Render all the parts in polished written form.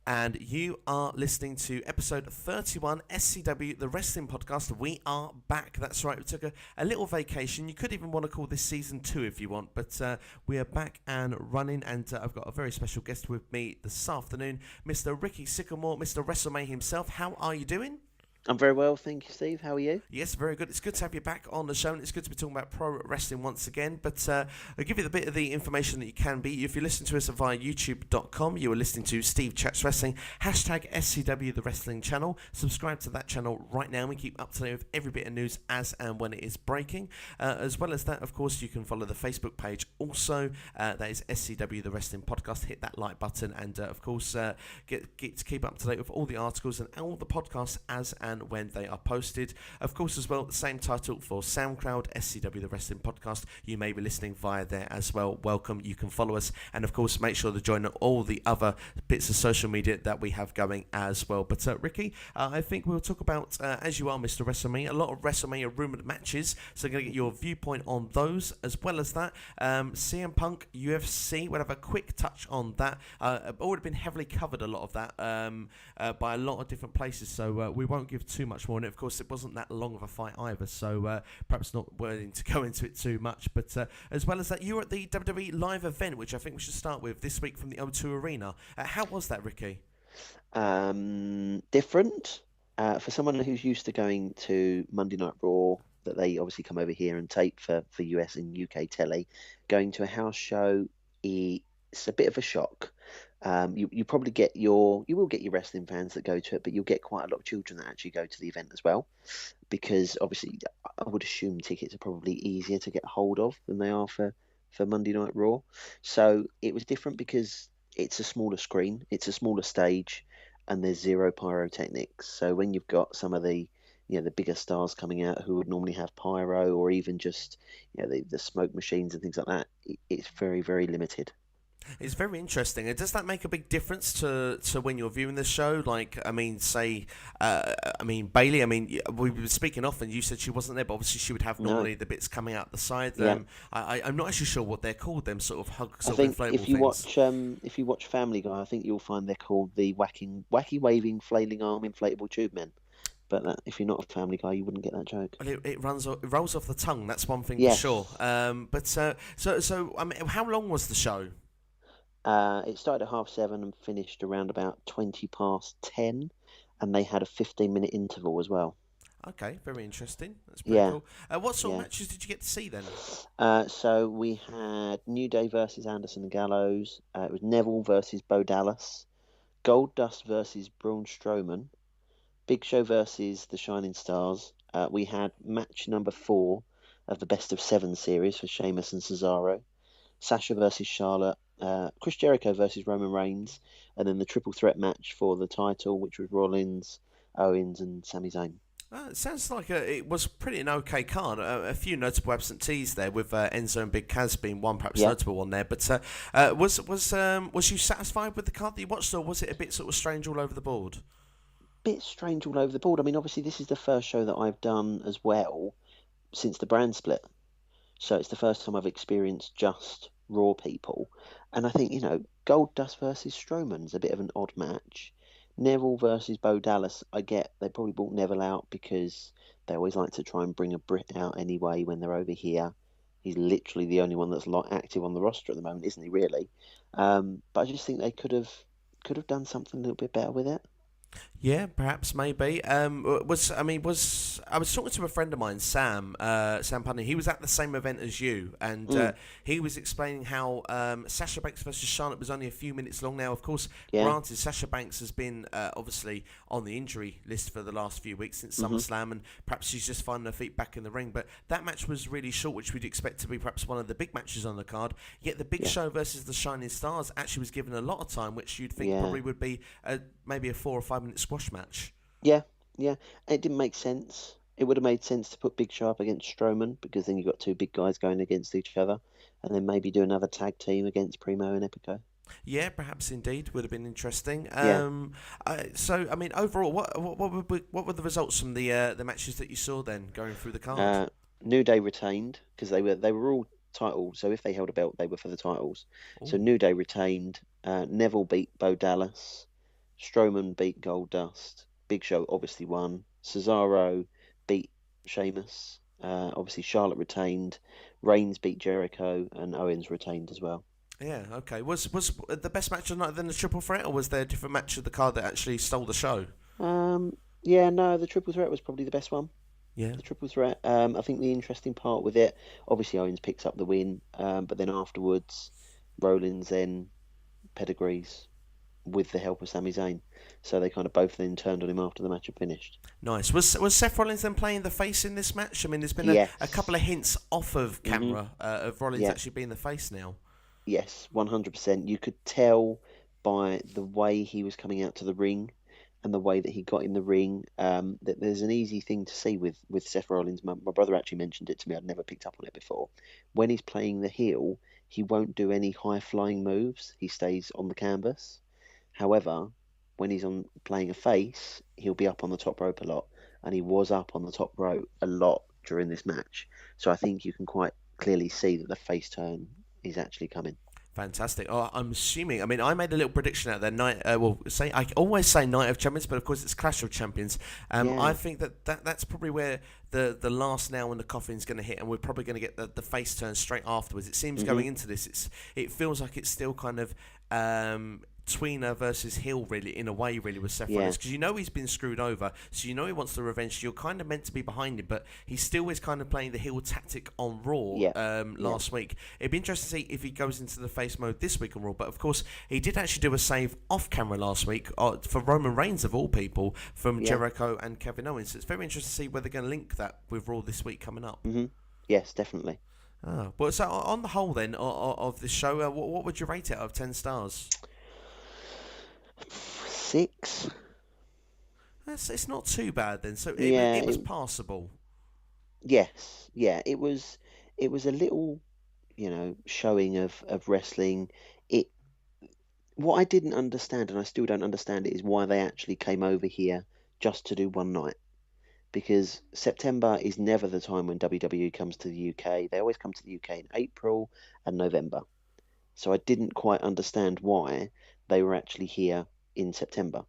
And you are listening to episode 31, SCW, the wrestling podcast. We are back. That's right. We took a little vacation. You could even want to call this season 2 if you want, but we are back and running. And I've got a very special guest with me this afternoon, Mr. Ricky Sycamore, Mr. WrestleMania himself. How are you doing? I'm very well, thank you, Steve. How are you? Yes, very good. It's good to have you back on the show, and it's good to be talking about pro wrestling once again. But I'll give you the bit of the information that you can be. If you listen to us via youtube.com, you are listening to Steve Chats Wrestling, hashtag SCW, the wrestling channel. Subscribe to that channel right now. We keep up to date with every bit of news as and when it is breaking. As well as that, of course, you can follow the Facebook page also. That is SCW, the wrestling podcast. Hit that like button, and of course, get to keep up to date with all the articles and all the podcasts as and when they are posted. Of course, as well, the same title for SoundCloud, SCW, the wrestling podcast. You may be listening via there as well. Welcome. You can follow us, and of course, make sure to join all the other bits of social media that we have going as well. But Ricky, I think we'll talk about, as you are, Mr. WrestleMania, a lot of WrestleMania rumoured matches. So I'm going to get your viewpoint on those, as well as that. CM Punk, UFC, we'll have a quick touch on that. Already been heavily covered, a lot of that, by a lot of different places, so we won't give too much more on it. Of course, it wasn't that long of a fight either, so perhaps not willing to go into it too much. But as well as that, you were at the WWE live event, which I think we should start with this week from the O2 Arena. How was that, Ricky? Different. For someone who's used to going to Monday Night Raw, that they obviously come over here and tape for US and UK telly, going to a house show, it's a bit of a shock. You probably you will get your wrestling fans that go to it, but you'll get quite a lot of children that actually go to the event as well, because obviously I would assume tickets are probably easier to get hold of than they are for Monday Night Raw. So it was different because it's a smaller screen, it's a smaller stage, and there's zero pyrotechnics. So when you've got some of the the bigger stars coming out who would normally have pyro, or even just the smoke machines and things like that, it's very, very limited. It's very interesting. And does that make a big difference to when you're viewing the show? Like, I mean, say, Bailey, we've been speaking often, you said she wasn't there, but obviously she would have normally the bits coming out the side. Yeah. I'm not actually sure what they're called, them sort of hug, I sort think of inflatable if you things. if you watch Family Guy, I think you'll find they're called the wacky waving flailing arm inflatable tube men. But if you're not a Family Guy, you wouldn't get that joke. Well, it rolls off the tongue. That's one thing Yes. for sure. So I mean, how long was the show? It started at 7:30 and finished around about 10:20, and they had a 15-minute interval as well. Okay, very interesting. That's pretty cool. What sort of Yeah. matches did you get to see then? So we had New Day versus Anderson and Gallows. It was Neville versus Bo Dallas, Goldust versus Braun Strowman, Big Show versus the Shining Stars. We had match number 4 of the Best of 7 series for Sheamus and Cesaro, Sasha versus Charlotte, Chris Jericho versus Roman Reigns, and then the triple threat match for the title, which was Rollins, Owens, and Sami Zayn. It sounds like it was pretty an okay card. A few notable absentees there, with Enzo and Big Kaz being one perhaps notable one there. But was you satisfied with the card that you watched, or was it a bit sort of strange all over the board? Bit strange all over the board. I mean, obviously this is the first show that I've done as well since the brand split, so it's the first time I've experienced just Raw people. And I think, Goldust versus Strowman's a bit of an odd match. Neville versus Bo Dallas, I get they probably brought Neville out because they always like to try and bring a Brit out anyway when they're over here. He's literally the only one that's active on the roster at the moment, isn't he, really? But I just think they could have done something a little bit better with it. Yeah, perhaps, maybe. I was talking to a friend of mine, Sam Putney. He was at the same event as you, and he was explaining how Sasha Banks versus Charlotte was only a few minutes long. Now, of course, granted, Sasha Banks has been obviously on the injury list for the last few weeks since SummerSlam, and perhaps she's just finding her feet back in the ring. But that match was really short, which we'd expect to be perhaps one of the big matches on the card. Yet the Big Show versus the Shining Stars actually was given a lot of time, which you'd think probably would be maybe a 4 or 5 minute squash match. Yeah. It didn't make sense. It would have made sense to put Big Show up against Strowman, because then you've got 2 big guys going against each other, and then maybe do another tag team against Primo and Epico. Yeah, perhaps indeed would have been interesting. Yeah. I mean, overall, what were the results from the matches that you saw then going through the card? New Day retained because they were all title. So if they held a belt, they were for the titles. Ooh. So New Day retained. Neville beat Bo Dallas. Strowman beat Goldust. Big Show obviously won. Cesaro beat Sheamus. Obviously Charlotte retained. Reigns beat Jericho, and Owens retained as well. Yeah, okay. Was the best match of the night then the triple threat, or was there a different match of the card that actually stole the show? Yeah, no, the triple threat was probably the best one. Yeah. The triple threat. I think the interesting part with it, obviously Owens picks up the win, but then afterwards, Rollins then pedigrees with the help of Sami Zayn. So they kind of both then turned on him after the match had finished. Nice. Was Seth Rollins then playing the face in this match? I mean, there's been a couple of hints off of camera of Rollins actually being the face now. Yes, 100%. You could tell by the way he was coming out to the ring and the way that he got in the ring, that there's an easy thing to see with Seth Rollins. My brother actually mentioned it to me. I'd never picked up on it before. When he's playing the heel, he won't do any high-flying moves. He stays on the canvas. However, when he's playing a face, he'll be up on the top rope a lot. And he was up on the top rope a lot during this match. So I think you can quite clearly see that the face turn is actually coming. Fantastic. Oh, I'm assuming. I mean, I made a little prediction out there. I always say Night of Champions, but of course it's Clash of Champions. I think that's probably where the last nail in the coffin is going to hit, and we're probably going to get the face turn straight afterwards. It seems going into this, it feels like it's still kind of tweener versus heel, really, in a way, really, with Seth Rollins, because you know he's been screwed over, so you know he wants the revenge. You're kind of meant to be behind him, but he still is kind of playing the heel tactic on Raw last week. It'd be interesting to see if he goes into the face mode this week on Raw, but of course he did actually do a save off camera last week for Roman Reigns, of all people, from Jericho and Kevin Owens. So it's very interesting to see whether they're going to link that with Raw this week coming up. Yes, definitely. Well, so on the whole then of this show, what would you rate it out of 10 stars? 6. It's not too bad then. So it was passable. Yes, it was a little, showing of wrestling. What I didn't understand, and I still don't understand it, is why they actually came over here just to do one night. Because September is never the time when WWE comes to the UK. They always come to the UK in April and November. So I didn't quite understand why they were actually here in September.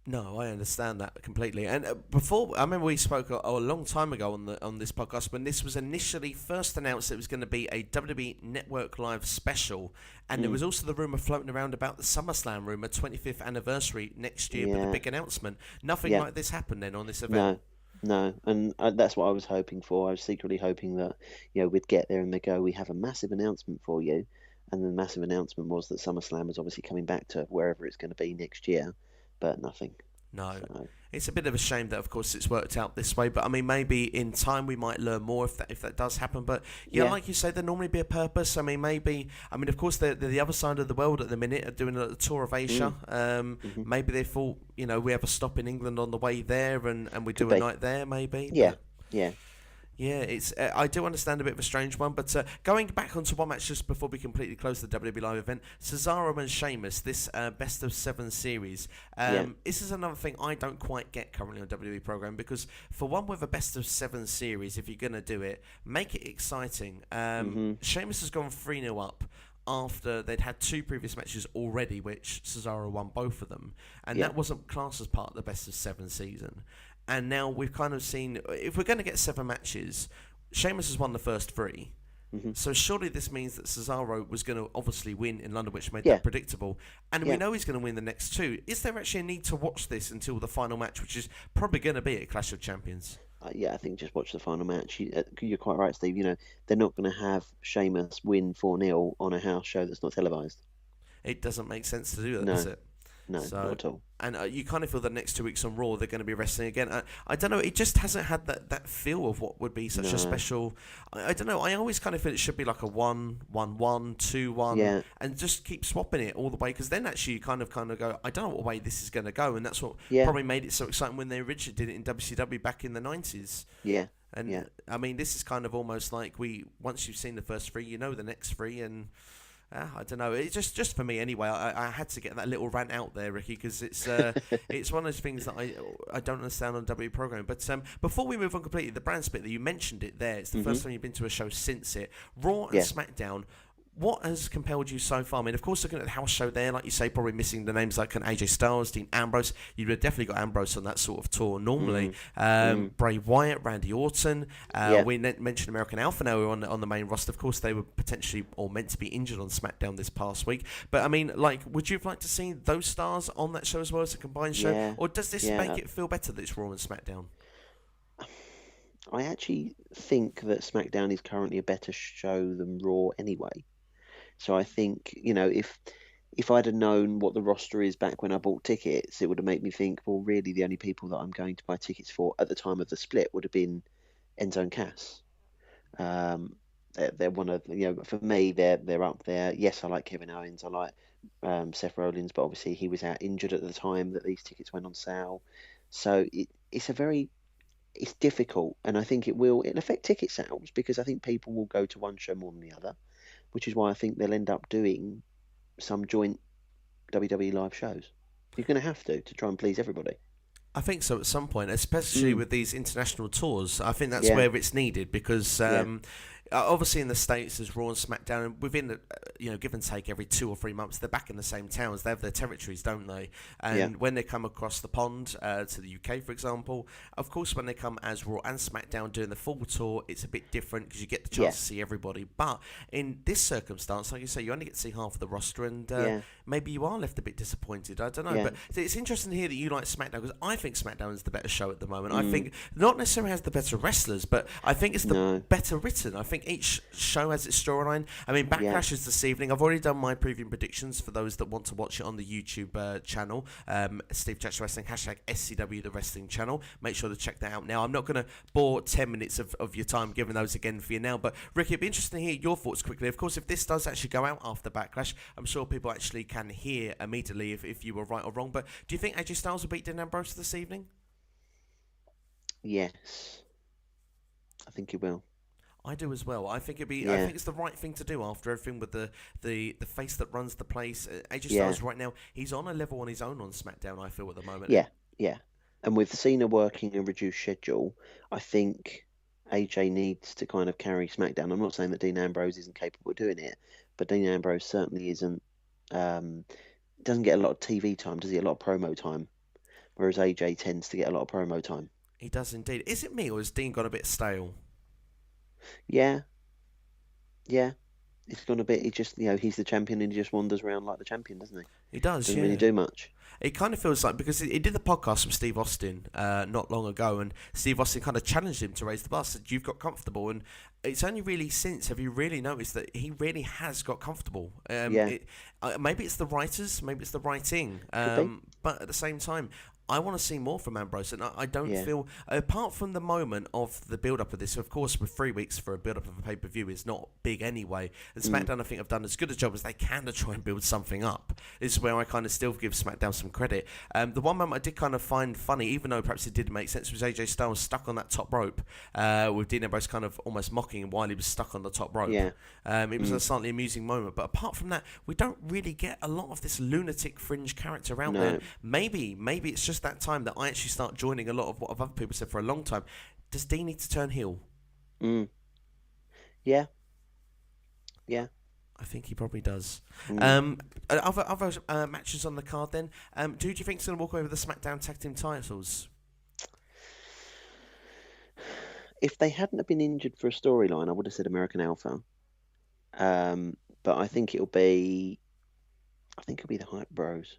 No, I understand that completely. And before, I remember we spoke a long time ago on this podcast when this was initially first announced it was going to be a WWE Network Live special, and there was also the rumor floating around about the SummerSlam rumor, 25th anniversary next year, but the big announcement. Nothing like this happened then on this event. No, and that's what I was hoping for. I was secretly hoping that we'd get there and they go, we have a massive announcement for you. And the massive announcement was that SummerSlam was obviously coming back to wherever it's going to be next year, but nothing. No. It's a bit of a shame that, of course, it's worked out this way. But, I mean, maybe in time we might learn more if that does happen. But, like you say, there'd normally be a purpose. I mean, of course, they're the other side of the world at the minute, are doing a tour of Asia. Maybe they thought, we have a stop in England on the way there and we do a night there, maybe. Yeah, it's. I do understand a bit of a strange one, but going back onto one match just before we completely close the WWE Live event, Cesaro and Sheamus, this best of 7 series. This is another thing I don't quite get currently on WWE program, because for one with a best of 7 series, if you're going to do it, make it exciting. Sheamus has gone 3-0 up after they'd had 2 previous matches already, which Cesaro won both of them, and that wasn't classed as part of the best of 7 season. And now we've kind of seen, if we're going to get 7 matches, Sheamus has won the first 3. So surely this means that Cesaro was going to obviously win in London, which made that predictable. And we know he's going to win the next 2. Is there actually a need to watch this until the final match, which is probably going to be at Clash of Champions? I think just watch the final match. You're quite right, Steve. They're not going to have Sheamus win 4-0 on a house show that's not televised. It doesn't make sense to do that, does it? No, not at all. And you kind of feel the next 2 weeks on Raw they're going to be wrestling again. I don't know. It just hasn't had that feel of what would be such a special. I don't know. I always kind of feel it should be like a 1-1-1, 2-1, and just keep swapping it all the way. Because then actually you kind of go, I don't know what way this is going to go, and that's what probably made it so exciting when they originally did it in WCW back in the 90s. And I mean, this is kind of almost like once you've seen the first 3, you know the next 3, and. I don't know. It's just for me anyway. I had to get that little rant out there, Ricky, because it's it's one of those things that I don't understand on WWE programming. But before we move on completely, the brand split that you mentioned it there. It's the first time you've been to a show since it. Raw and SmackDown. What has compelled you so far? I mean, of course, looking at the house show there, like you say, probably missing the names like an AJ Styles, Dean Ambrose. You'd have definitely got Ambrose on that sort of tour normally. Bray Wyatt, Randy Orton. We mentioned American Alpha now on the main roster. Of course, they were potentially or meant to be injured on SmackDown this past week. But I mean, like, would you have liked to see those stars on that show as well as a combined show? Or does this make it feel better that it's Raw and SmackDown? I actually think that SmackDown is currently a better show than Raw anyway. So I think, if I'd have known what the roster is back when I bought tickets, it would have made me think, well, really the only people that I'm going to buy tickets for at the time of the split would have been Enzo and Cass. They're one of, for me, they're up there. Yes, I like Kevin Owens. I like Seth Rollins, but obviously he was out injured at the time that these tickets went on sale. So it's difficult, and I think it'll affect ticket sales because I think people will go to one show more than the other, which is why I think they'll end up doing some joint WWE live shows. You're going to have to try and please everybody. I think so at some point, especially with these international tours. I think that's where it's needed because obviously in the States there's Raw and SmackDown, and within the, give and take every 2 or 3 months they're back in the same towns. They have their territories, don't they? And when they come across the pond to the UK, for example, of course when they come as Raw and SmackDown doing the full tour, it's a bit different because you get the chance to see everybody. But in this circumstance, like you say, you only get to see half of the roster, and maybe you are left a bit disappointed. I don't know, but it's interesting to hear that you like SmackDown because I think SmackDown is the better show at the moment. I think not necessarily has the better wrestlers, but I think it's the better written. I think each show has its storyline. I mean, Backlash is this evening. I've already done my preview predictions for those that want to watch it on the YouTube channel. Steve Chats Wrestling, #SCW, the wrestling channel. Make sure to check that out now. I'm not going to bore 10 minutes of your time giving those again for you now, but Ricky, it'd be interesting to hear your thoughts quickly. Of course, if this does actually go out after Backlash, I'm sure people actually can hear immediately if you were right or wrong, but do you think AJ Styles will beat Dean Ambrose this evening? Yes. I think he will. I do as well. I think I think it's the right thing to do after everything with the face that runs the place. AJ Styles right now, he's on a level on his own on SmackDown, I feel, at the moment. Yeah. And with Cena working a reduced schedule, I think AJ needs to kind of carry SmackDown. I'm not saying that Dean Ambrose isn't capable of doing it, but Dean Ambrose certainly isn't. Doesn't get a lot of TV time, does he? A lot of promo time, whereas AJ tends to get a lot of promo time. He does indeed. Is it me, or has Dean got a bit stale? Yeah. It's gone a bit. He just, he's the champion and he just wanders around like the champion, doesn't he? He does. Doesn't really do much. It kind of feels like, because he did the podcast with Steve Austin not long ago, and Steve Austin kind of challenged him to raise the bar, said, you've got comfortable, and it's only really since have you really noticed that he really has got comfortable. Maybe it's the writers, maybe it's the writing, but at the same time, I want to see more from Ambrose, and I don't feel, apart from the moment of the build-up of this, of course, with 3 weeks for a build-up of a pay-per-view is not big anyway, and SmackDown, I think, have done as good a job as they can to try and build something up. This is where I kind of still give SmackDown some credit. The one moment I did kind of find funny, even though perhaps it didn't make sense, was AJ Styles stuck on that top rope, with Dean Ambrose kind of almost mocking him while he was stuck on the top rope. It was a slightly amusing moment, but apart from that, we don't really get a lot of this lunatic fringe character out there. Maybe it's just that time that I actually start joining a lot of what other people said for a long time. Does Dean need to turn heel? Yeah. I think he probably does. Other matches on the card then. Who do you think is going to walk away with the SmackDown Tag Team titles? If they hadn't have been injured for a storyline, I would have said American Alpha. But I think it'll be the Hype Bros.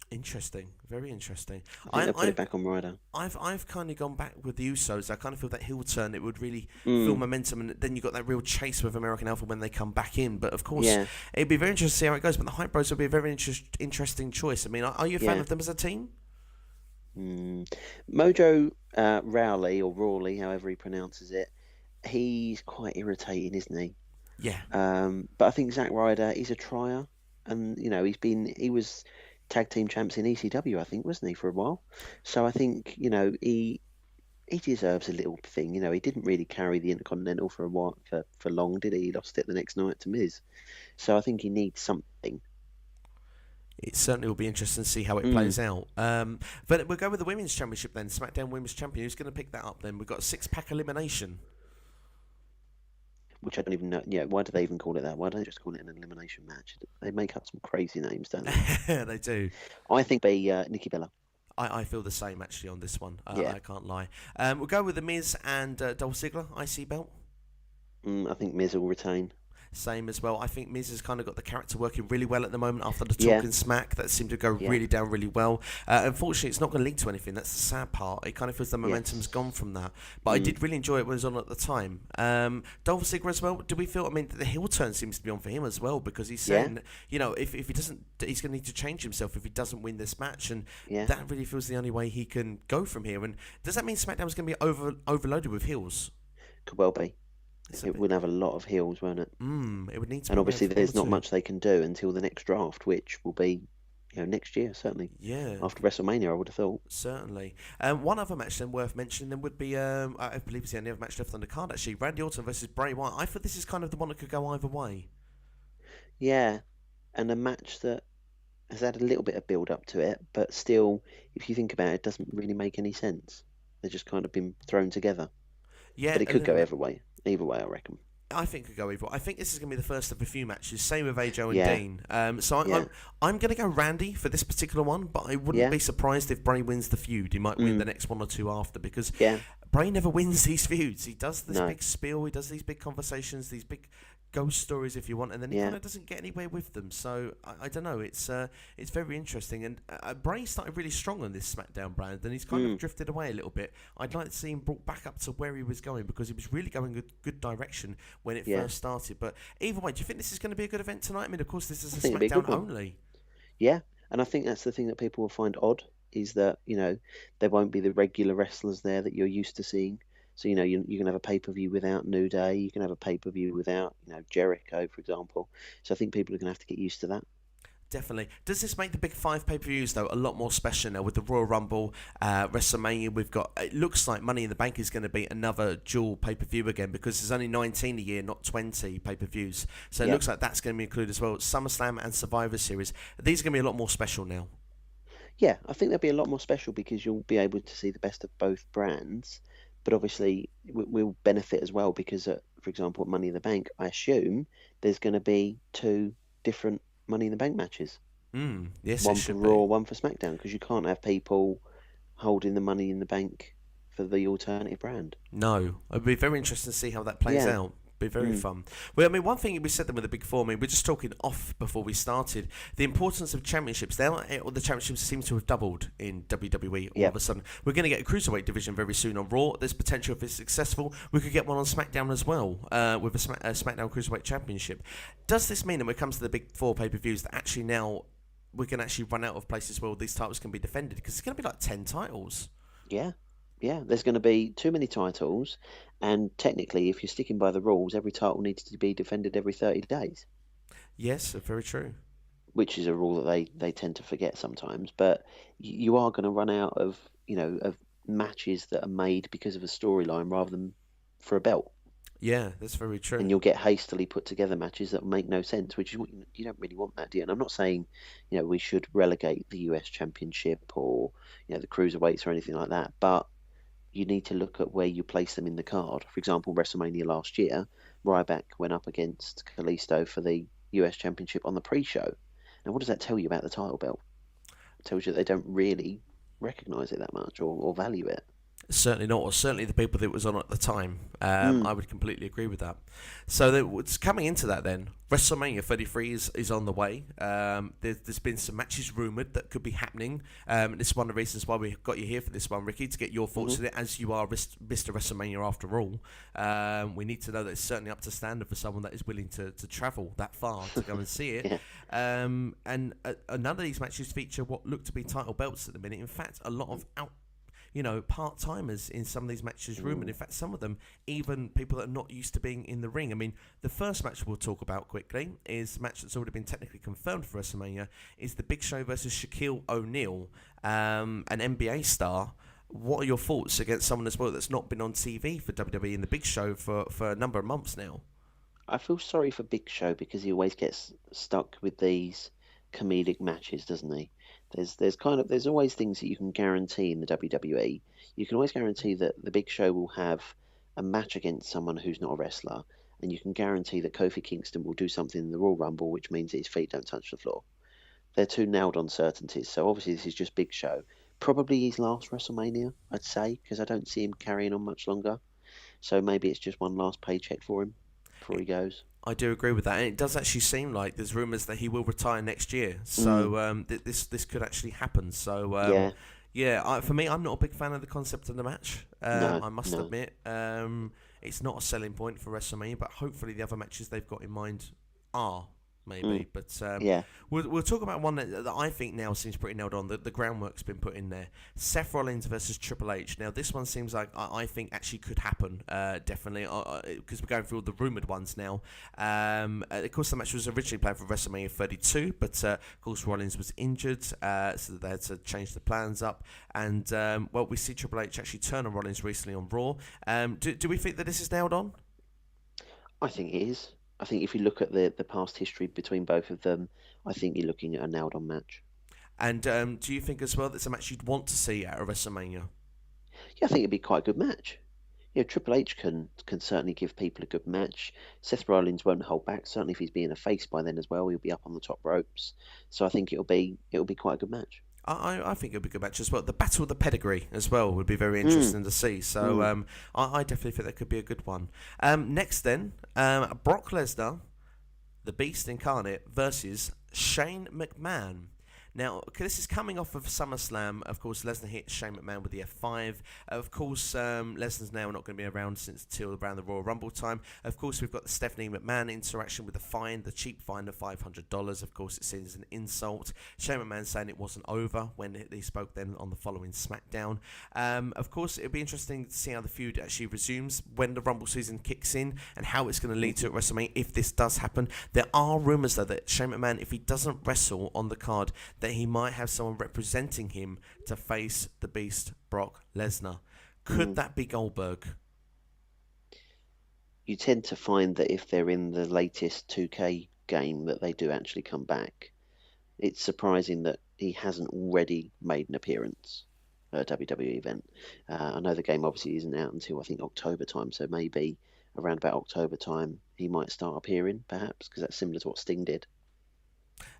Interesting, very interesting. I think they'll put it back on Ryder. I've kind of gone back with the Usos. I kind of feel that heel turn, it would really feel momentum, and then you got that real chase with American Alpha when they come back in. But of course, it'd be very interesting to see how it goes. But the Hype Bros would be a very interesting choice. I mean, are you a fan of them as a team? Mojo Rawley, or Rawley, however he pronounces it, he's quite irritating, isn't he? Yeah. But I think Zack Ryder is a trier, and he was tag team champs in ECW, I think, wasn't he, for a while? So I think he deserves a little thing. He didn't really carry the Intercontinental for a while, for long, did he? He lost it the next night to Miz. So I think he needs something. It certainly will be interesting to see how it plays out. But we'll go with the Women's Championship then. SmackDown Women's Champion. Who's going to pick that up then? We've got a 6-pack elimination. which I don't even know. Yeah, why do they even call it that? Why don't they just call it an elimination match? They make up some crazy names, don't they? They do. I think be Nikki Bella. I feel the same actually on this one. Yeah. I can't lie. We'll go with the Miz and Dolph Ziggler IC belt. I think Miz will retain. Same as well. I think Miz has kind of got the character working really well at the moment after the Yeah. talking smack that seemed to go really down really well. Unfortunately, it's not going to lead to anything. That's the sad part. It kind of feels the momentum's gone from that. But I did really enjoy it when it was on at the time. Dolph Ziggler as well. Do we feel? I mean, the heel turn seems to be on for him as well because he's saying, you know, if he doesn't, he's going to need to change himself if he doesn't win this match, and that really feels the only way he can go from here. And does that mean SmackDown's going to be overloaded with heels? Could well be. It would have a lot of heels, won't it? It would need to. And obviously, there's not much they can do until the next draft, which will be, next year certainly. Yeah. After WrestleMania, I would have thought. Certainly. One other match then worth mentioning then would be, I believe it's the only other match left on the card actually. Randy Orton versus Bray Wyatt. I thought this is kind of the one that could go either way. Yeah, and a match that has had a little bit of build up to it, but still, if you think about it, it doesn't really make any sense. They've just kind of been thrown togetger. Yeah, but it could go either way. Either way, I reckon. I think it could go either way. I think this is going to be the first of a few matches. Same with AJ and Dean. So I'm going to go Randy for this particular one, but I wouldn't be surprised if Bray wins the feud. He might win the next one or two after because Bray never wins these feuds. He does this big spiel. He does these big conversations, these big ghost stories, if you want, and then he kind of doesn't get anywhere with them. So I don't know. It's very interesting. And Bray started really strong on this SmackDown brand, and he's kind of drifted away a little bit. I'd like to see him brought back up to where he was going because he was really going a good direction when it first started. But either way, do you think this is going to be a good event tonight? I mean, of course, this is a SmackDown only. Yeah, and I think that's the thing that people will find odd is that there won't be the regular wrestlers there that you're used to seeing. So, you can have a pay-per-view without New Day. You can have a pay-per-view without, Jericho, for example. So I think people are going to have to get used to that. Definitely. Does this make the big 5 pay-per-views, though, a lot more special now with the Royal Rumble, WrestleMania? We've got, it looks like Money in the Bank is going to be another dual pay-per-view again because there's only 19 a year, not 20 pay-per-views. So it looks like that's going to be included as well. SummerSlam and Survivor Series. These are going to be a lot more special now. Yeah, I think they'll be a lot more special because you'll be able to see the best of both brands. But obviously, we'll benefit as well because, for example, at Money in the Bank, I assume there's going to be 2 different Money in the Bank matches. Yes, one for Raw, one for SmackDown, because you can't have people holding the Money in the Bank for the alternative brand. No, it'd be very interesting to see how that plays out. Be very fun. Well, I mean, one thing we said them with the Big Four. I mean, we're just talking off before we started. The importance of championships. The championships seem to have doubled in WWE all of a sudden. We're going to get a cruiserweight division very soon on Raw. There's potential if it's successful. We could get one on SmackDown as well with a SmackDown Cruiserweight Championship. Does this mean that when it comes to the Big Four pay-per-views that actually now we can actually run out of places where all these titles can be defended? Because it's going to be like 10 titles. Yeah, there's going to be too many titles, and technically, if you're sticking by the rules, every title needs to be defended every 30 days. Yes, very true. Which is a rule that they tend to forget sometimes, but you are going to run out of of matches that are made because of a storyline rather than for a belt. Yeah, that's very true. And you'll get hastily put together matches that make no sense, which is you don't really want that, do you? And I'm not saying we should relegate the US Championship or the cruiserweights or anything like that, but you need to look at where you place them in the card. For example, WrestleMania last year, Ryback went up against Kalisto for the US Championship on the pre-show. Now, what does that tell you about the title belt? It tells you they don't really recognise it that much or value it. Certainly not, or certainly the people that it was on at the time. I would completely agree with that. So what's coming into that then, WrestleMania 33 is on the way. There's been some matches rumoured that could be happening. This is one of the reasons why we got you here for this one, Ricky, to get your thoughts on it, as you are Mr. WrestleMania after all. We need to know that it's certainly up to standard for someone that is willing to travel that far to go and see it. And none of these matches feature what look to be title belts at the minute. In fact, a lot of part-timers in some of these matches rumoured. In fact, some of them, even people that are not used to being in the ring. I mean, the first match we'll talk about quickly is a match that's already been technically confirmed for WrestleMania, is the Big Show versus Shaquille O'Neal, an NBA star. What are your thoughts against someone as well that's not been on TV for WWE in the Big Show for a number of months now? I feel sorry for Big Show because he always gets stuck with these comedic matches, doesn't he? There's always things that you can guarantee in the WWE. You can always guarantee that the Big Show will have a match against someone who's not a wrestler, and you can guarantee that Kofi Kingston will do something in the Royal Rumble, which means that his feet don't touch the floor. They're two nailed-on certainties. So obviously this is just Big Show. Probably his last WrestleMania, I'd say, because I don't see him carrying on much longer. So maybe it's just one last paycheck for him before he goes. I do agree with that, and it does actually seem like there's rumours that he will retire next year. So this could actually happen. So for me, I'm not a big fan of the concept of the match. I must admit, it's not a selling point for WrestleMania, but hopefully the other matches they've got in mind are. Maybe, but we'll talk about one that I think now seems pretty nailed on. The groundwork's been put in there. Seth Rollins versus Triple H. Now, this one seems like I think actually could happen, definitely, because we're going through all the rumoured ones now. Of course, the match was originally planned for WrestleMania 32, but of course Rollins was injured, so they had to change the plans up. And, we see Triple H actually turn on Rollins recently on Raw. Do we think that this is nailed on? I think it is. I think if you look at the past history between both of them, I think you're looking at a nailed-on match. And do you think as well that's a match you'd want to see at a WrestleMania? Yeah, I think it'd be quite a good match. Triple H can certainly give people a good match. Seth Rollins won't hold back. Certainly, if he's being a face by then as well, he'll be up on the top ropes. So I think it'll be quite a good match. I think it'll be a good match as well. The Battle of the Pedigree as well would be very interesting to see. So I definitely think that could be a good one. Next then, Brock Lesnar, the Beast Incarnate, versus Shane McMahon. Now, this is coming off of SummerSlam. Of course, Lesnar hit Shane McMahon with the F5. Of course, Lesnar's now not going to be around until around the Royal Rumble time. Of course, we've got the Stephanie McMahon interaction with the fine, the cheap fine of $500. Of course, it's seen as an insult. Shane McMahon saying it wasn't over when he spoke then on the following SmackDown. Of course, it'll be interesting to see how the feud actually resumes when the Rumble season kicks in and how it's going to lead to at WrestleMania if this does happen. There are rumours, though, that Shane McMahon, if he doesn't wrestle on the card, that he might have someone representing him to face the Beast, Brock Lesnar. Could that be Goldberg? You tend to find that if they're in the latest 2K game that they do actually come back. It's surprising that he hasn't already made an appearance at a WWE event. I know the game obviously isn't out until I think October time, so maybe around about October time he might start appearing, perhaps, because that's similar to what Sting did.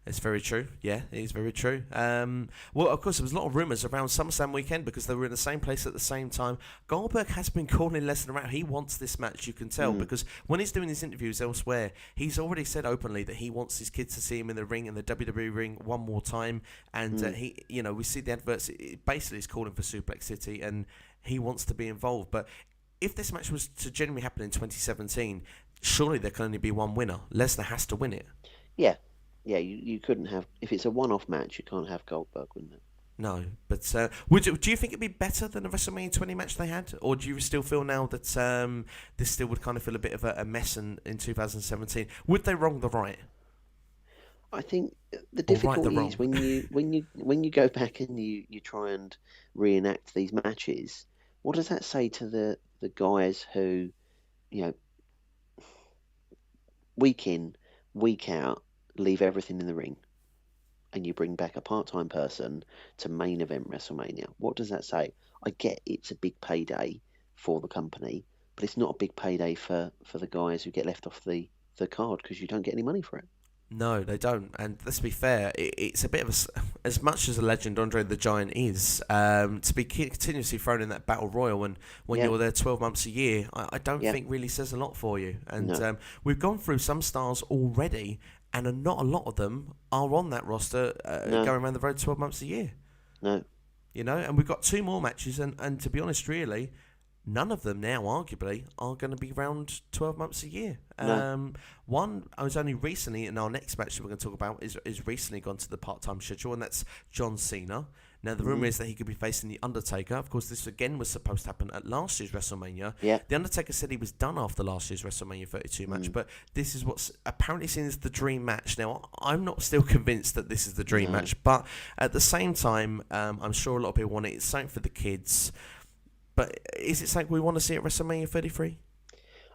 It's very true. Yeah, it is very true. Well, of course, there was a lot of rumours around SummerSlam weekend because they were in the same place at the same time. Goldberg has been calling Lesnar out. He wants this match, you can tell, because when he's doing his interviews elsewhere, he's already said openly that he wants his kids to see him in the ring, in the WWE ring, one more time. And we see the adverts. Basically, he's calling for Suplex City, and he wants to be involved. But if this match was to genuinely happen in 2017, surely there can only be one winner. Lesnar has to win it. Yeah. Yeah, you couldn't have... If it's a one-off match, you can't have Goldberg win it. No, but do you think it'd be better than the WrestleMania 20 match they had? Or do you still feel now that this still would kind of feel a bit of a mess in 2017? Would they wrong the right? I think the difficulty is when you go back and you try and reenact these matches, what does that say to the guys who, week in, week out, leave everything in the ring, and you bring back a part-time person to main event WrestleMania? What does that say? I get it's a big payday for the company, but it's not a big payday for the guys who get left off the card because you don't get any money for it. No, they don't. And let's be fair, it's a bit of as much as a legend Andre the Giant is, to be continuously thrown in that battle royal and when you're there 12 months a year, I don't think really says a lot for you. And we've gone through some stars already, and not a lot of them are on that roster going around the road 12 months a year. No. And we've got two more matches, and to be honest, really, none of them now, arguably, are going to be around 12 months a year. No. One, I was only recently, in our next match that we're going to talk about, is recently gone to the part-time schedule, and that's John Cena. Now, the rumour is that he could be facing The Undertaker. Of course, this again was supposed to happen at last year's WrestleMania. Yeah. The Undertaker said he was done after last year's WrestleMania 32 match, but this is what's apparently seen as the dream match. Now, I'm not still convinced that this is the dream match, but at the same time, I'm sure a lot of people want it. It's something for the kids. But is it something we want to see at WrestleMania 33?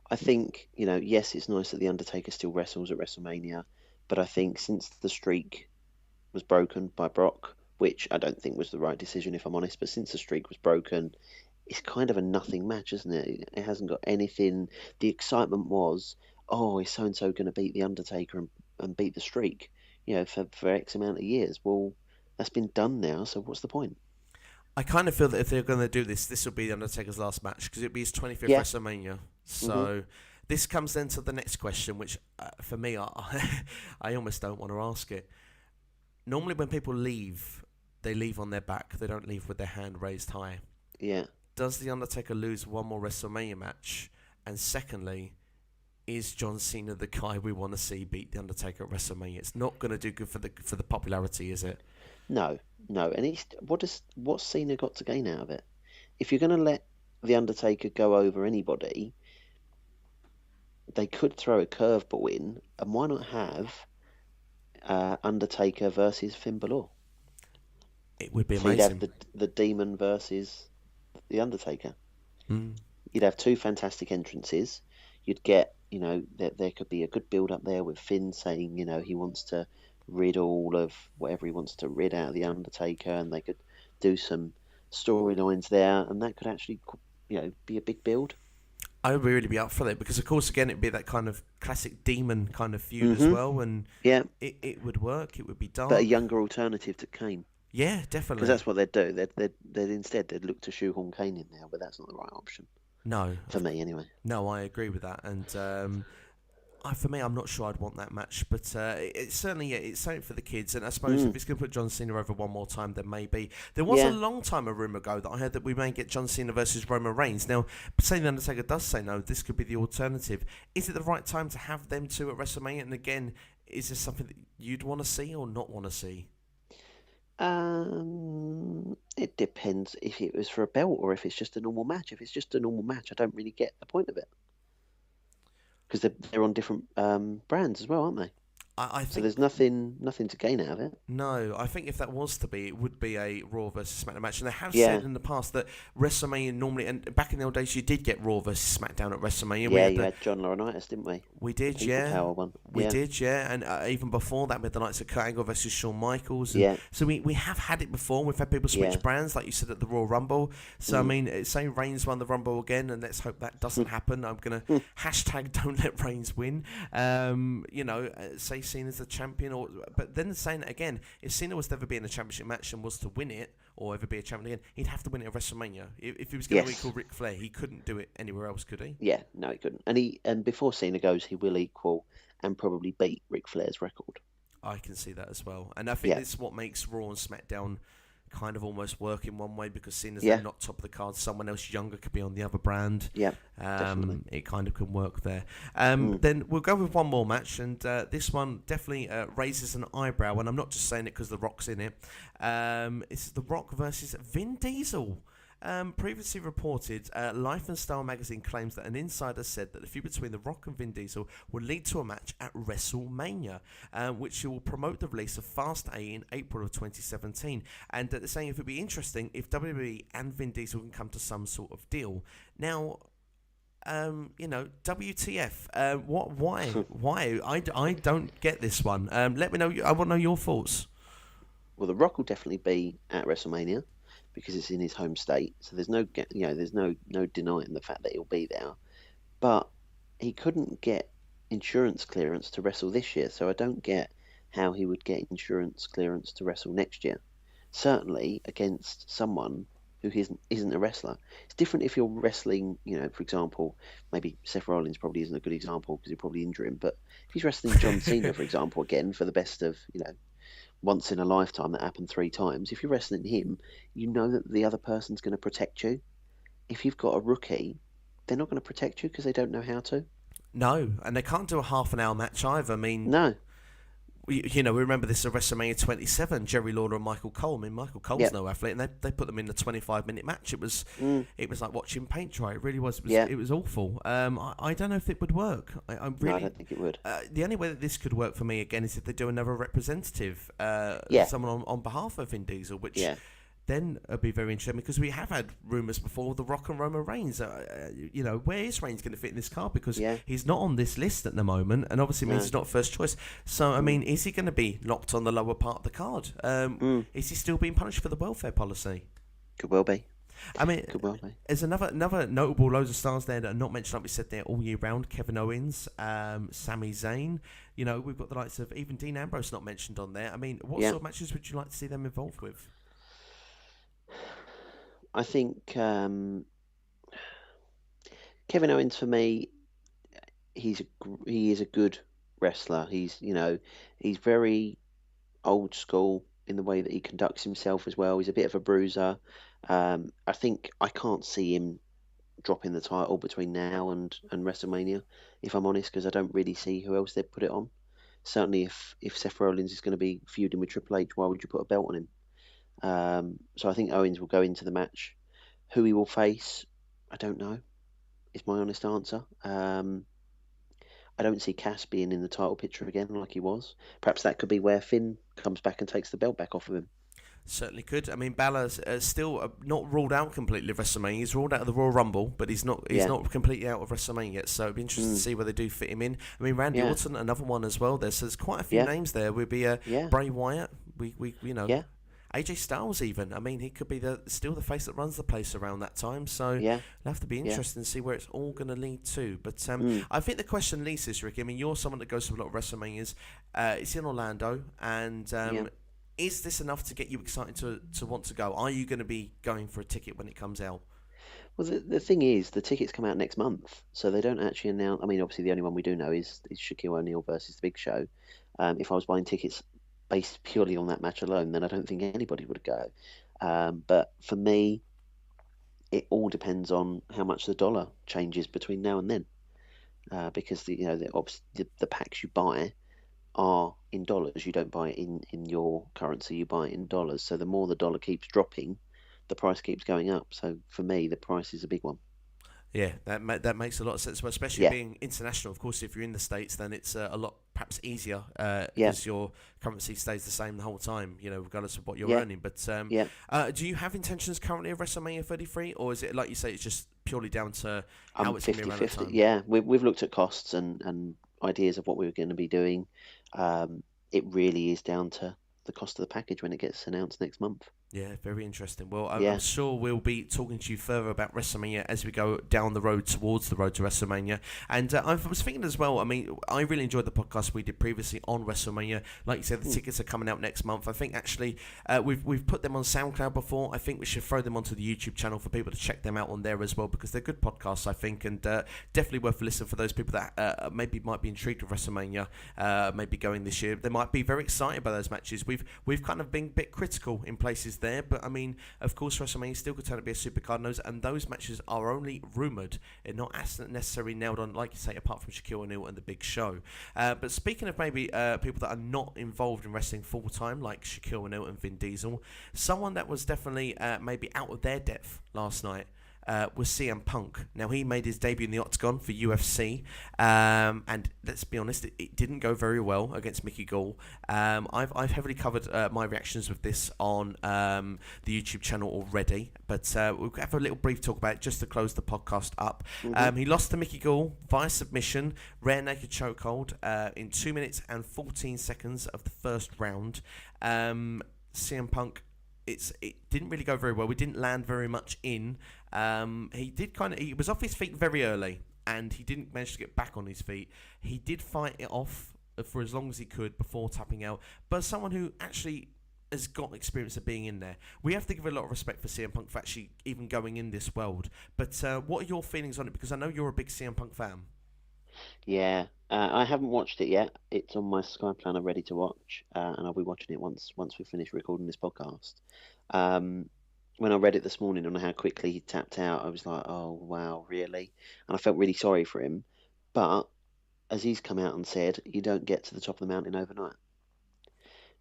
I think, yes, it's nice that The Undertaker still wrestles at WrestleMania, but I think since the streak was broken by Brock, which I don't think was the right decision, if I'm honest, but since the streak was broken, it's kind of a nothing match, isn't it? It hasn't got anything. The excitement was, oh, is so and so going to beat the Undertaker and beat the streak? For X amount of years. Well, that's been done now. So what's the point? I kind of feel that if they're going to do this will be the Undertaker's last match because it'll be his 25th Yeah. WrestleMania. So this comes then to the next question, which for me, I almost don't want to ask it. Normally when people leave, they leave on their back. They don't leave with their hand raised high. Yeah. Does the Undertaker lose one more WrestleMania match? And secondly, is John Cena the guy we want to see beat the Undertaker at WrestleMania? It's not going to do good for the popularity, is it? No. And what's Cena got to gain out of it? If you're going to let the Undertaker go over anybody, they could throw a curveball in, and why not have Undertaker versus Finn Balor? It would be So amazing. you'd have the Demon versus the Undertaker. Mm. You'd have two fantastic entrances. You'd get, there could be a good build up there with Finn saying, he wants to rid all of whatever he wants to rid out of the Undertaker, and they could do some storylines there, and that could actually, be a big build. I would really be up for that because, of course, again, it'd be that kind of classic demon kind of feud as well, and it would work. It would be dark, but a younger alternative to Kane. Yeah, definitely. Because that's what they'd do. They'd look to shoehorn Kane in there, but that's not the right option. No, for me anyway. No, I agree with that, and for me, I'm not sure I'd want that match, but it's certainly it's something for the kids. And I suppose if it's going to put John Cena over one more time, then maybe there was a long time a rumor ago that I heard that we may get John Cena versus Roman Reigns. Now, saying the Undertaker does say no, this could be the alternative. Is it the right time to have them two at WrestleMania? And again, is this something that you'd want to see or not want to see? It depends if it was for a belt or if it's just a normal match. If it's just a normal match, I don't really get the point of it. Because they're on different brands as well, aren't they? I think so. There's nothing to gain out of it. No, I think if that was to be, it would be a Raw versus SmackDown match. And they have said in the past that WrestleMania normally, and back in the old days, you did get Raw versus SmackDown at WrestleMania. Yeah, you had John Laurinaitis, didn't we? We did, Power one. We did, and even before that, with the Knights of Kurt Angle versus Shawn Michaels. And so we have had it before. We've had people switch brands, like you said, at the Royal Rumble. So, I mean, say Reigns won the Rumble again, and let's hope that doesn't happen. I'm going to hashtag don't let Reigns win. Say Cena's the champion. But then saying it again, if Cena was to ever be in a championship match and was to win it, or ever be a champion again, he'd have to win it at WrestleMania. If he was going to equal Ric Flair, he couldn't do it anywhere else, could he? Yeah, no, he couldn't. And before Cena goes, he will equal and probably beat Ric Flair's record. I can see that as well. And I think this is what makes Raw and SmackDown kind of almost work in one way, because Cena's not top of the card, someone else younger could be on the other brand. Definitely. It kind of can work there. Then we'll go with one more match, and this one definitely raises an eyebrow, and I'm not just saying it because The Rock's in it. It's The Rock versus Vin Diesel. Previously reported, Life and Style magazine claims that an insider said that the feud between The Rock and Vin Diesel will lead to a match at WrestleMania, which will promote the release of Fast A in April of 2017. And they're saying it would be interesting if WWE and Vin Diesel can come to some sort of deal. Now, WTF? Why? I don't get this one. Let me know. I want to know your thoughts. Well, The Rock will definitely be at WrestleMania, because it's in his home state, so there's no denying the fact that he'll be there. But he couldn't get insurance clearance to wrestle this year, so I don't get how he would get insurance clearance to wrestle next year. Certainly against someone who isn't a wrestler. It's different if you're wrestling, for example, maybe Seth Rollins probably isn't a good example because he'll probably injure him, but if he's wrestling John Cena, for example, again, for the best of, once in a lifetime that happened 3 times. If you're wrestling him, you know that the other person's going to protect you. If you've got a rookie, they're not going to protect you because they don't know how to. No, and they can't do a half-an-hour match either. I mean, no. We remember this at WrestleMania 27, Jerry Lawler and Michael Cole. I mean, Michael Cole's no athlete, and they put them in a 25-minute match. It was like watching paint dry. It really was. It was awful. I don't know if it would work. I don't think it would. The only way that this could work for me, again, is if they do another representative, someone on behalf of Vin Diesel, which... then it'd be very interesting, because we have had rumours before The Rock and Roman Reigns. Where is Reigns going to fit in this card? Because he's not on this list at the moment, and obviously means he's not first choice. So, I mean, is he going to be locked on the lower part of the card? Is he still being punished for the welfare policy? Could well be. I mean, Could well be. there's another notable loads of stars there that are not mentioned, like we said there, all year round. Kevin Owens, Sami Zayn. You know, we've got the likes of even Dean Ambrose not mentioned on there. I mean, what Yeah, sort of matches would you like to see them involved with? I think Kevin Owens for me, he is a good wrestler. He's very old school in the way that he conducts himself as well. He's a bit of a bruiser. I think I can't see him dropping the title between now and WrestleMania, if I'm honest, because I don't really see who else they'd put it on. Certainly, if Seth Rollins is going to be feuding with Triple H, why would you put a belt on him? So I think Owens will go into the match. Who he will face, I don't know, is my honest answer. I don't see Cass being in the title picture again like he was. Perhaps that could be where Finn comes back and takes the belt back off of him. Certainly could. I mean, Balor's still not ruled out completely of WrestleMania. He's ruled out of the Royal Rumble, but he's not Yeah. completely out of WrestleMania yet. So it'd be interesting to see where they do fit him in. I mean, Randy Yeah. Orton, another one as well. There's quite a few Yeah. names there. We'd be Yeah. Bray Wyatt. We Yeah. AJ Styles even. I mean, he could be still the face that runs the place around that time. So Yeah. it'll have to be Yeah. interesting to see where it's all going to lead to. But Mm. I think the question leads this, Ricky. I mean, you're someone that goes to a lot of WrestleManias. It's in Orlando, and Yeah. is this enough to get you excited to want to go? Are you going to be going for a ticket when it comes out? Well, the thing is, the tickets come out next month, so they don't actually announce. I mean, obviously, the only one we do know is Shaquille O'Neal versus the Big Show. If I was buying tickets based purely on that match alone, then I don't think anybody would go. But for me, it all depends on how much the dollar changes between now and then, because the packs you buy are in dollars. You don't buy it in your currency. You buy it in dollars. So the more the dollar keeps dropping, the price keeps going up. So for me, the price is a big one. Yeah, that makes a lot of sense. Well, especially Yeah. being international. Of course, if you're in the States, then it's a lot perhaps easier Yeah. because your currency stays the same the whole time. You know, regardless of what you're Yeah. earning. But Yeah. do you have intentions currently of WrestleMania 33, or is it like you say, it's just purely down to how I'm it's going to be around the 50-50. time? Yeah, we've looked at costs and ideas of what we were going to be doing. It really is down to the cost of the package when it gets announced next month. Yeah, very interesting. Well, I'm Yeah. sure we'll be talking to you further about WrestleMania as we go down the road towards the road to WrestleMania. And I was thinking as well, I mean, I really enjoyed the podcast we did previously on WrestleMania. Like you said, the tickets are coming out next month. I think actually we've put them on SoundCloud before. I think we should throw them onto the YouTube channel for people to check them out on there as well, because they're good podcasts, I think, and definitely worth a listen for those people that maybe might be intrigued with WrestleMania, maybe going this year. They might be very excited by those matches. We've kind of been a bit critical in places there, but I mean, of course, WrestleMania still could turn out to be a supercard, and those matches are only rumoured and not necessarily nailed on, like you say, apart from Shaquille O'Neal and the Big Show. But speaking of maybe people that are not involved in wrestling full time, like Shaquille O'Neal and Vin Diesel, someone that was definitely maybe out of their depth last night was CM Punk. Now, he made his debut in the Octagon for UFC, and let's be honest, it didn't go very well against Mickey Gall. I've heavily covered my reactions with this on the YouTube channel already, but we'll have a little brief talk about it just to close the podcast up. He lost to Mickey Gall via submission, rear naked chokehold, in 2 minutes and 14 seconds of the first round. CM Punk, it didn't really go very well. We didn't land very much in. He was off his feet very early, and he didn't manage to get back on his feet. He did fight it off for as long as he could before tapping out. But as someone who actually has got experience of being in there, we have to give a lot of respect for CM Punk for actually even going in this world. But what are your feelings on it? Because I know you're a big CM Punk fan. Yeah, I haven't watched it yet. It's on my Sky Planner ready to watch, and I'll be watching it once we finish recording this podcast. When I read it this morning on how quickly he tapped out, I was like, oh, wow, really? And I felt really sorry for him. But as he's come out and said, you don't get to the top of the mountain overnight.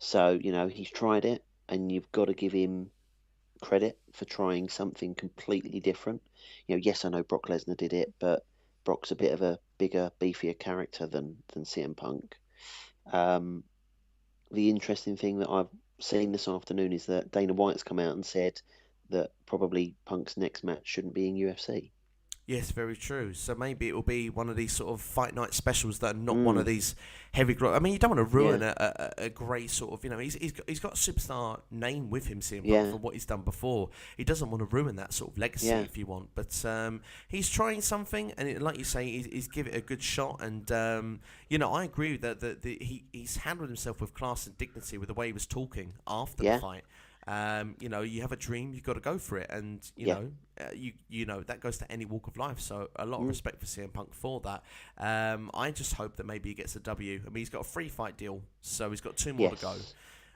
So, he's tried it, and you've got to give him credit for trying something completely different. Yes, I know Brock Lesnar did it, but Brock's a bit of a bigger, beefier character than CM Punk. The interesting thing that I've seen this afternoon is that Dana White's come out and said that probably Punk's next match shouldn't be in UFC. Yes, very true. So maybe it will be one of these sort of fight night specials that are not one of these heavy. I mean, you don't want to ruin a great sort of, he's got a superstar name with him, CM Punk, for what he's done before. He doesn't want to ruin that sort of legacy, if you want. But he's trying something, and like you say, he's give it a good shot. And I agree that he's handled himself with class and dignity with the way he was talking after the fight. You have a dream, you've got to go for it, and you know that goes to any walk of life. So a lot of respect for CM Punk for that. I just hope that maybe he gets a W. I mean, he's got a 3-fight deal, so he's got 2 more to go.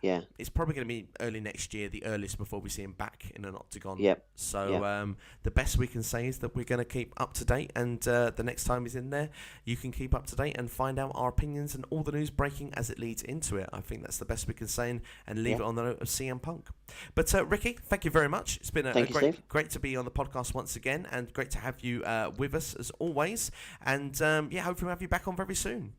Yeah, it's probably going to be early next year, the earliest, before we see him back in an octagon. So the best we can say is that we're going to keep up to date, and the next time he's in there, you can keep up to date and find out our opinions and all the news breaking as it leads into it. I think that's the best we can say, and leave it on the note of CM Punk. But Ricky, thank you very much. It's been great to be on the podcast once again, and great to have you with us as always. And hopefully we'll have you back on very soon.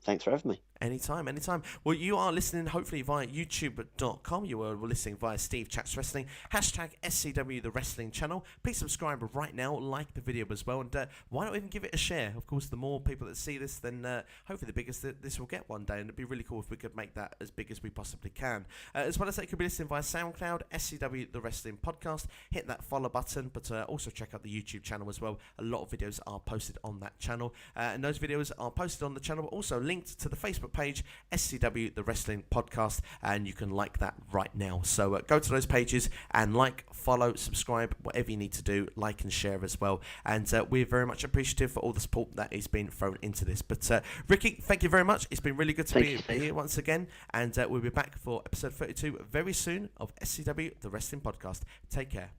Thanks for having me. Anytime. Well, you are listening hopefully via youtube.com. You are listening via Steve Chats Wrestling, #SCW the Wrestling Channel. Please subscribe right now, like the video as well, and why not even give it a share? Of course, the more people that see this, then hopefully the biggest that this will get one day, and it'd be really cool if we could make that as big as we possibly can. As well as that, you could be listening via SoundCloud, SCW the Wrestling Podcast. Hit that follow button, but also check out the YouTube channel as well. A lot of videos are posted on that channel, and those videos are posted on the channel, but also linked to the Facebook page, SCW the Wrestling Podcast, and you can like that right now. So go to those pages and follow, subscribe, whatever you need to do, like and share as well. And we're very much appreciative for all the support that is being thrown into this. But Ricky, thank you very much. It's been really good to be here once again, and we'll be back for episode 32 very soon of SCW the Wrestling Podcast. Take care.